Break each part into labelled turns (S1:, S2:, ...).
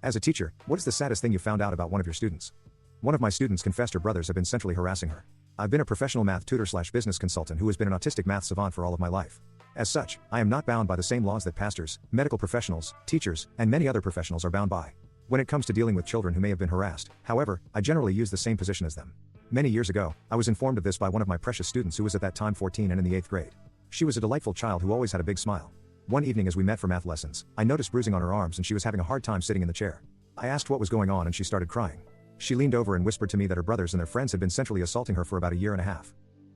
S1: As a teacher, what is the saddest thing you found out about one of your students? One of my students confessed her brothers have been centrally harassing her. I've been a professional math tutor/business consultant who has been an autistic math savant for all of my life. As such, I am not bound by the same laws that pastors, medical professionals, teachers, and many other professionals are bound by. When it comes to dealing with children who may have been harassed, however, I generally use the same position as them. Many years ago, I was informed of this by one of my precious students who was at that time 14 and in the 8th grade. She was a delightful child who always had a big smile. One evening as we met for math lessons, I noticed bruising on her arms and she was having a hard time sitting in the chair. I asked what was going on and she started crying. She leaned over and whispered to me that her brothers and their friends had been centrally assaulting her for about a year and a half.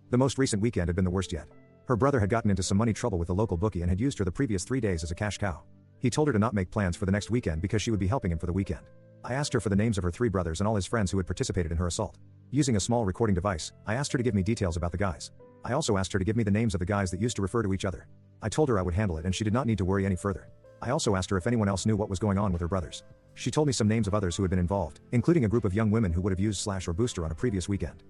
S1: The most recent weekend had been the worst yet. Her brother had gotten into some money trouble with the local bookie and had used her the previous 3 days as a cash cow. He told her to not make plans for the next weekend because she would be helping him for the weekend. I asked her for the names of her 3 brothers and all his friends who had participated in her assault. Using a small recording device, I asked her to give me details about the guys. I also asked her to give me the names of the guys that used to refer to each other. I told her I would handle it and she did not need to worry any further. I also asked her if anyone else knew what was going on with her brothers. She told me some names of others who had been involved, including a group of young women who would have used Slash or Booster on a previous weekend.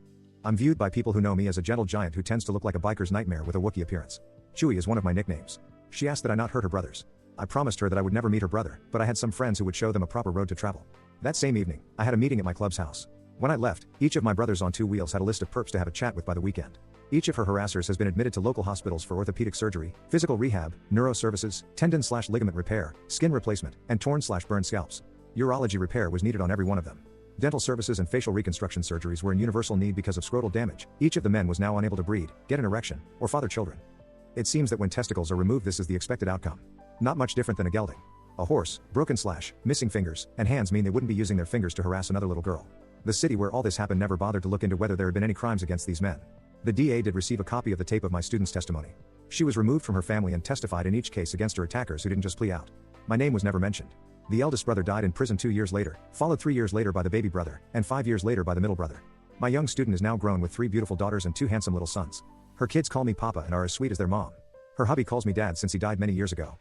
S1: I'm viewed by people who know me as a gentle giant who tends to look like a biker's nightmare with a Wookiee appearance. Chewie is one of my nicknames. She asked that I not hurt her brothers. I promised her that I would never meet her brother, but I had some friends who would show them a proper road to travel. That same evening, I had a meeting at my club's house. When I left, each of my brothers on 2 wheels had a list of perps to have a chat with by the weekend. Each of her harassers has been admitted to local hospitals for orthopedic surgery, physical rehab, neuroservices, tendon/ligament repair, skin replacement, and torn/burned scalps. Urology repair was needed on every one of them. Dental services and facial reconstruction surgeries were in universal need because of scrotal damage. Each of the men was now unable to breed, get an erection, or father children. It seems that when testicles are removed, this is the expected outcome. Not much different than a gelding. A horse, missing fingers, and hands mean they wouldn't be using their fingers to harass another little girl. The city where all this happened never bothered to look into whether there had been any crimes against these men. The DA did receive a copy of the tape of my student's testimony. She was removed from her family and testified in each case against her attackers who didn't just plea out. My name was never mentioned. The eldest brother died in prison 2 years later, followed 3 years later by the baby brother, and 5 years later by the middle brother. My young student is now grown with 3 beautiful daughters and 2 handsome little sons. Her kids call me Papa and are as sweet as their mom. Her hubby calls me Dad since he died many years ago.